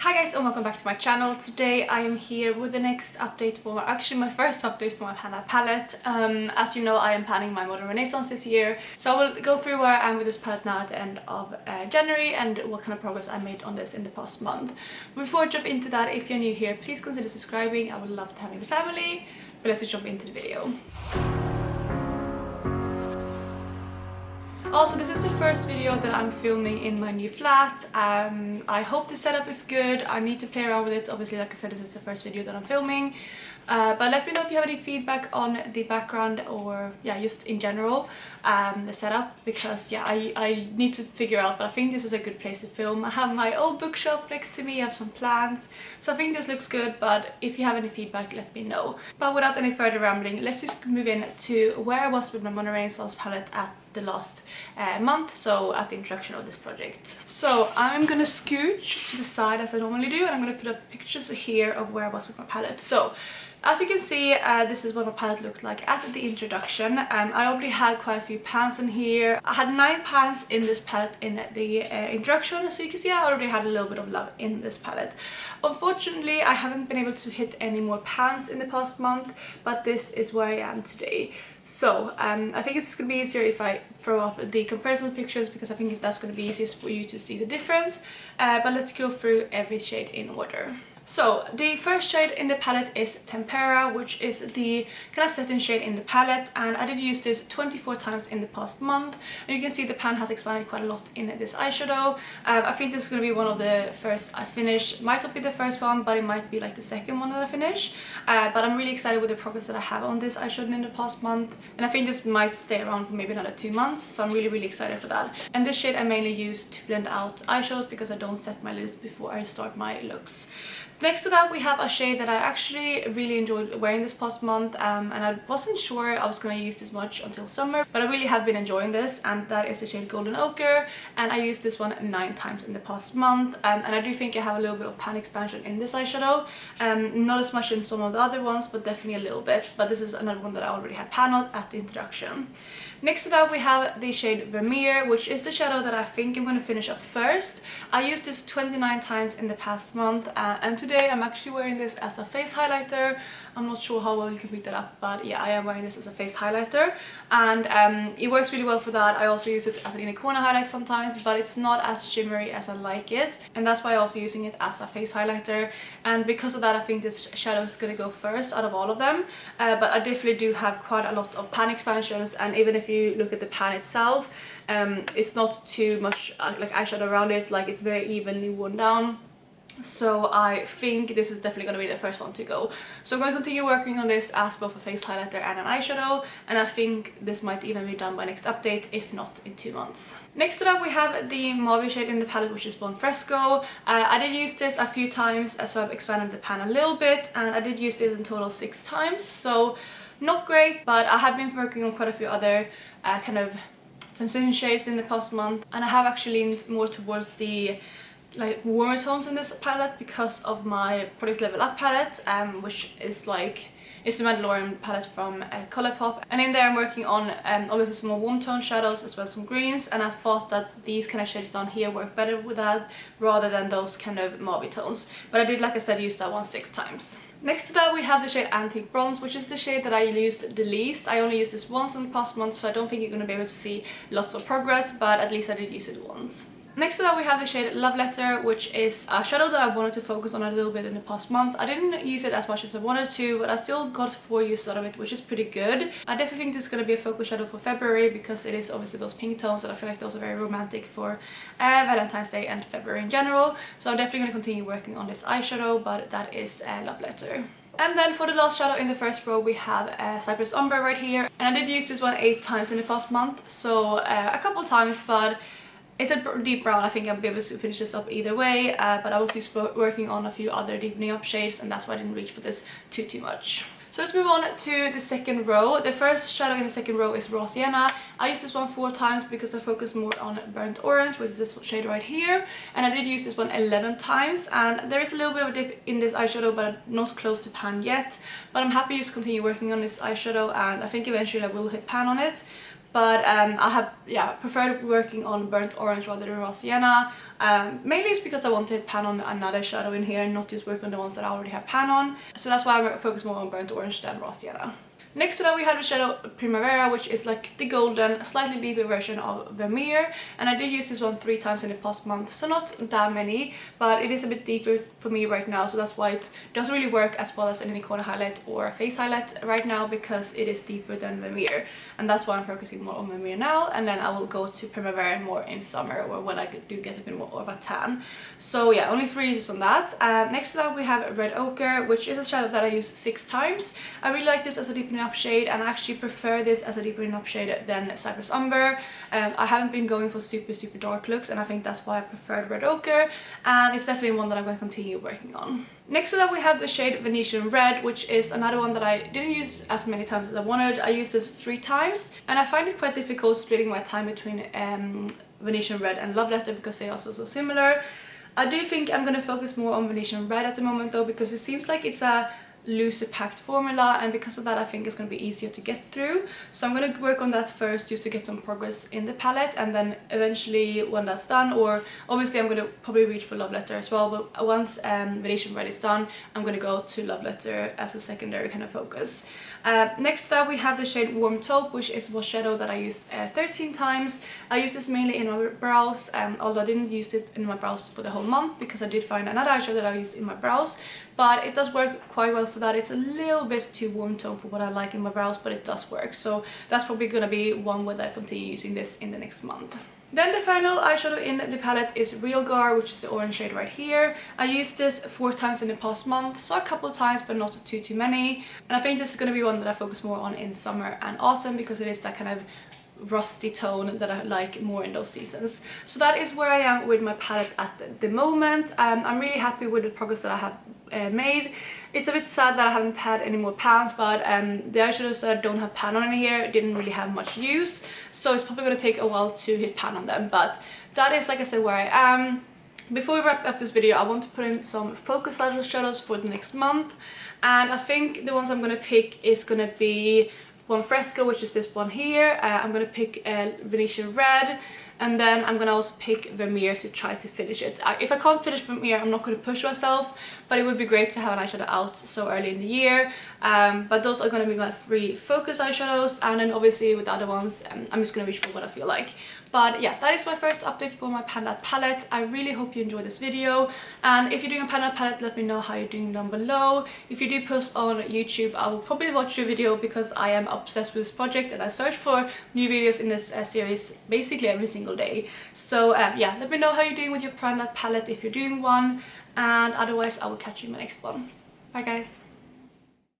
Hi guys and welcome back to my channel. Today I am here with the next update for my first update for my palette. As you know, I am planning my Modern Renaissance this year, so I will go through where I am with this palette now at the end of January and what kind of progress I made on this in the past month. Before I jump into that, if you're new here, please consider subscribing. I would love to have you in the family. But let's just jump into the video. Also, this is the first video that I'm filming in my new flat. I hope the setup is good. I need to play around with it. Obviously, like I said, this is the first video that I'm filming. But let me know if you have any feedback on the background or yeah, just in general the setup, because yeah, I need to figure out, but I think this is a good place to film. I have my old bookshelf next to me, I have some plants, so I think this looks good, but if you have any feedback, let me know. But without any further rambling, let's just move in to where I was with my Modern Renaissance palette at the last month, so at the introduction of this project. So I'm gonna scooch to the side as I normally do, and I'm gonna put up pictures here of where I was with my palette. So as you can see, this is what my palette looked like at the introduction. I already had quite a few pans in here. I had 9 pans in this palette in the introduction, so you can see I already had a little bit of love in this palette. Unfortunately, I haven't been able to hit any more pans in the past month, but this is where I am today. So I think it's going to be easier if I throw up the comparison pictures, because I think that's going to be easiest for you to see the difference. But let's go through every shade in order. So the first shade in the palette is Tempera, which is the kind of satin shade in the palette, and I did use this 24 times in the past month. And you can see the pan has expanded quite a lot in this eyeshadow. I think this is going to be one of the first I finish. Might not be the first one, but it might be like the second one that I finish. But I'm really excited with the progress that I have on this eyeshadow in the past month, and I think this might stay around for maybe another 2 months, so I'm really excited for that. And this shade I mainly use to blend out eyeshadows because I don't set my lids before I start my looks. Next to that, we have a shade that I actually really enjoyed wearing this past month, and I wasn't sure I was going to use this much until summer, but I really have been enjoying this, and that is the shade Golden Ochre, and I used this one 9 times in the past month. And I do think I have a little bit of pan expansion in this eyeshadow, not as much in some of the other ones, but definitely a little bit. But this is another one that I already had pan on at the introduction. Next to that, we have the shade Vermeer, which is the shadow that I think I'm going to finish up first. I used this 29 times in the past month, and today I'm actually wearing this as a face highlighter. I'm not sure how well you can pick that up, but yeah, I am wearing this as a face highlighter, and it works really well for that. I also use it as an inner corner highlight sometimes, but it's not as shimmery as I like it, and that's why I'm also using it as a face highlighter. And because of that, I think this shadow is going to go first out of all of them. But I definitely do have quite a lot of pan expansions, and even if you look at the pan itself, it's not too much like eyeshadow around it, like it's very evenly worn down. So I think this is definitely going to be the first one to go. So I'm going to continue working on this as both a face highlighter and an eyeshadow, and I think this might even be done by next update, if not in 2 months. Next to that, we have the mauve shade in the palette, which is Fresco. I did use this a few times, so I've expanded the pan a little bit, and I did use this in total 6 times, so not great, but I have been working on quite a few other kind of transition shades in the past month, and I have actually leaned more towards the like warmer tones in this palette because of my Product Level Up palette, which is like, it's the Mandalorian palette from Colourpop, and in there I'm working on obviously some more warm tone shadows as well as some greens, and I thought that these kind of shades down here work better with that rather than those kind of mauve tones. But I did, like I said, use that one 6 times. Next to that, we have the shade Antique Bronze, which is the shade that I used the least. I only used this once in the past month, so I don't think you're going to be able to see lots of progress, but at least I did use it once. Next to that, we have the shade Love Letter, which is a shadow that I wanted to focus on a little bit in the past month. I didn't use it as much as I wanted to, but I still got 4 uses out of it, which is pretty good. I definitely think this is going to be a focus shadow for February, because it is obviously those pink tones, and I feel like those are very romantic for Valentine's Day and February in general. So I'm definitely going to continue working on this eyeshadow, but that is Love Letter. And then for the last shadow in the first row, we have Cypress Ombre right here, and I did use this one 8 times in the past month, so a couple times, but it's a deep brown. I think I'll be able to finish this up either way, but I was just working on a few other deepening up shades, and that's why I didn't reach for this too much. So let's move on to the second row. The first shadow in the second row is Raw Sienna. I used this one 4 times because I focused more on Burnt Orange, which is this shade right here, and I did use this one 11 times, and there is a little bit of a dip in this eyeshadow, but not close to pan yet. But I'm happy to continue working on this eyeshadow, and I think eventually I will hit pan on it. but I have preferred working on burnt orange rather than raw sienna. Mainly it's because I want to hit pan on another shadow in here and not just work on the ones that I already have pan on, so that's why I focus more on burnt orange than raw sienna. Next to that we have the shadow Primavera, which is like the golden, slightly deeper version of Vermeer, and I did use this one 3 times in the past month, so not that many, but it is a bit deeper for me right now, so that's why it doesn't really work as well as any corner highlight or face highlight right now, because it is deeper than Vermeer, and that's why I'm focusing more on Vermeer now, and then I will go to Primavera more in summer or when I do get a bit more of a tan. So yeah, only 3 uses on that. Next to that we have Red Ochre, which is a shadow that I use 6 times. I really like this as a deepening up shade, and I actually prefer this as a deepening up shade than Cypress Ombre. I haven't been going for super dark looks, and I think that's why I preferred Red Ochre, and it's definitely one that I'm going to continue working on. Next to that we have the shade Venetian Red, which is another one that I didn't use as many times as I wanted. I used this 3 times, and I find it quite difficult splitting my time between Venetian Red and Love Letter because they are so similar. I do think I'm going to focus more on Venetian Red at the moment though, because it seems like it's a looser packed formula, and because of that I think it's going to be easier to get through. So I'm going to work on that first just to get some progress in the palette, and then eventually when that's done, or obviously I'm going to probably reach for Love Letter as well, but once Venetian Red is done I'm going to go to Love Letter as a secondary kind of focus. Next up we have the shade Warm Taupe, which is a shadow that I used 13 times. I used this mainly in my brows, although I didn't use it in my brows for the whole month because I did find another eyeshadow that I used in my brows, but it does work quite well for that. It's a little bit too warm tone for what I like in my brows, but it does work, so that's probably gonna be one where I continue using this in the next month. Then the final eyeshadow in the palette is Real Gar, which is the orange shade right here. I used this 4 times in the past month, so a couple of times but not too many, and I think this is going to be one that I focus more on in summer and autumn because it is that kind of rusty tone that I like more in those seasons. So that is where I am with my palette at the moment. I'm really happy with the progress that I have made. It's a bit sad that I haven't had any more pans, but the eyeshadows that I don't have pan on in here didn't really have much use, so it's probably going to take a while to hit pan on them, but that is, like I said, where I am. Before we wrap up this video, I want to put in some focus shadows for the next month, and I think the ones I'm going to pick is going to be one Fresco, which is this one here. I'm going to pick Venetian Red, and then I'm going to also pick Vermeer to try to finish it. If I can't finish Vermeer, I'm not going to push myself, but it would be great to have an eyeshadow out so early in the year. But those are going to be my 3 focus eyeshadows, and then obviously with the other ones I'm just going to reach for what I feel like. But yeah, that is my first update for my Panda palette. I really hope you enjoyed this video, and if you're doing a Panda palette, let me know how you're doing down below. If you do post on YouTube, I will probably watch your video because I am obsessed with this project and I search for new videos in this series basically every single day. So yeah, let me know how you're doing with your Panda palette if you're doing one, and otherwise I will catch you in my next one. Bye guys!